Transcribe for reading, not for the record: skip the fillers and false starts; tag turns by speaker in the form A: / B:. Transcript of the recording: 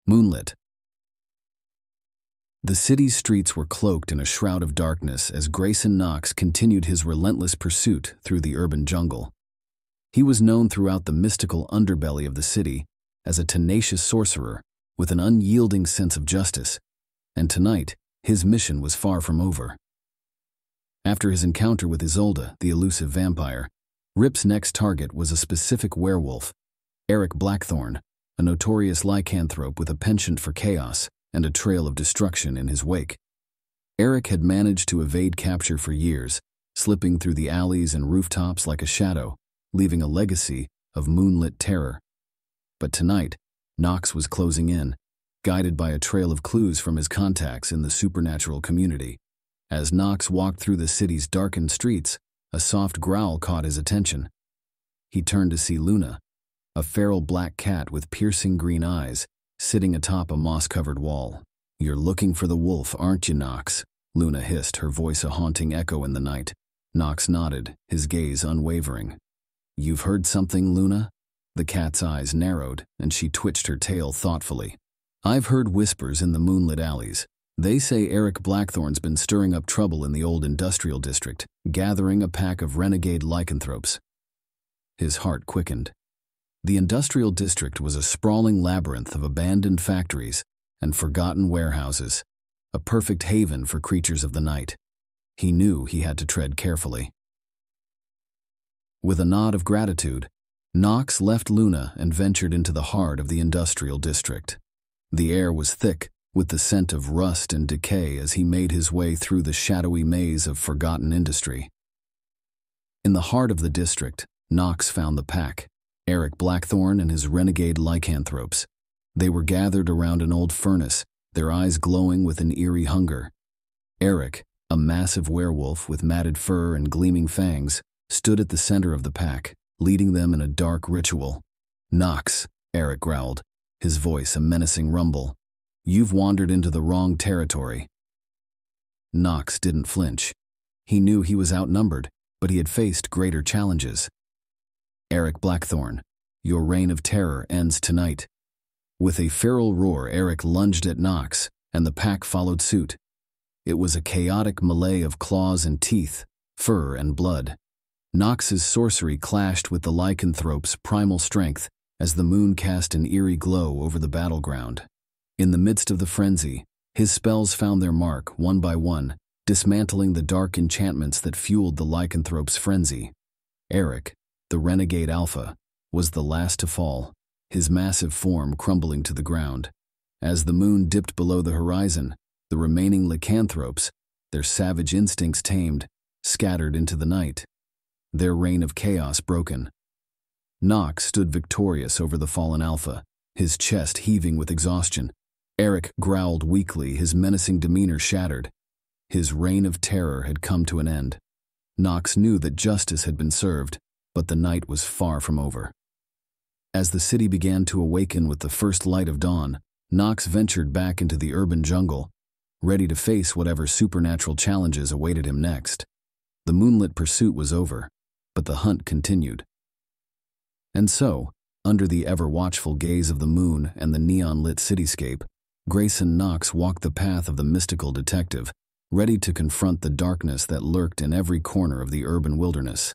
A: Moonlit. The city's streets were cloaked in a shroud of darkness as Grayson Knox continued his relentless pursuit through the urban jungle. He was known throughout the mystical underbelly of the city as a tenacious sorcerer with an unyielding sense of justice, and tonight his mission was far from over. After his encounter with Isolde, the elusive vampire, Rip's next target was a specific werewolf, Erik Blackthorn, a notorious lycanthrope with a penchant for chaos and a trail of destruction in his wake. Erik had managed to evade capture for years, slipping through the alleys and rooftops like a shadow, leaving a legacy of moonlit terror. But tonight, Knox was closing in, guided by a trail of clues from his contacts in the supernatural community. As Knox walked through the city's darkened streets, a soft growl caught his attention. He turned to see Luna, a feral black cat with piercing green eyes, sitting atop a moss-covered wall. "You're looking for the wolf, aren't you, Knox?" Luna hissed, her voice a haunting echo in the night. Knox nodded, his gaze unwavering. "You've heard something, Luna?" The cat's eyes narrowed, and she twitched her tail thoughtfully. "I've heard whispers in the moonlit alleys. They say Erik Blackthorn's been stirring up trouble in the old industrial district, gathering a pack of renegade lycanthropes." His heart quickened. The industrial district was a sprawling labyrinth of abandoned factories and forgotten warehouses, a perfect haven for creatures of the night. He knew he had to tread carefully. With a nod of gratitude, Knox left Luna and ventured into the heart of the industrial district. The air was thick, with the scent of rust and decay as he made his way through the shadowy maze of forgotten industry. In the heart of the district, Knox found the pack, Erik Blackthorn and his renegade lycanthropes. They were gathered around an old furnace, their eyes glowing with an eerie hunger. Erik, a massive werewolf with matted fur and gleaming fangs, stood at the center of the pack, leading them in a dark ritual. "Knox," Erik growled, his voice a menacing rumble. "You've wandered into the wrong territory." Knox didn't flinch. He knew he was outnumbered, but he had faced greater challenges. "Erik Blackthorn, your reign of terror ends tonight." With a feral roar, Erik lunged at Knox, and the pack followed suit. It was a chaotic melee of claws and teeth, fur and blood. Knox's sorcery clashed with the lycanthrope's primal strength as the moon cast an eerie glow over the battleground. In the midst of the frenzy, his spells found their mark one by one, dismantling the dark enchantments that fueled the lycanthrope's frenzy. Erik, the renegade alpha, was the last to fall, his massive form crumbling to the ground. As the moon dipped below the horizon, the remaining lycanthropes, their savage instincts tamed, scattered into the night, their reign of chaos broken. Knox stood victorious over the fallen alpha, his chest heaving with exhaustion. Erik growled weakly, his menacing demeanor shattered. His reign of terror had come to an end. Knox knew that justice had been served, but the night was far from over. As the city began to awaken with the first light of dawn, Knox ventured back into the urban jungle, ready to face whatever supernatural challenges awaited him next. The moonlit pursuit was over, but the hunt continued. And so, under the ever-watchful gaze of the moon and the neon-lit cityscape, Grayson Knox walked the path of the mystical detective, ready to confront the darkness that lurked in every corner of the urban wilderness.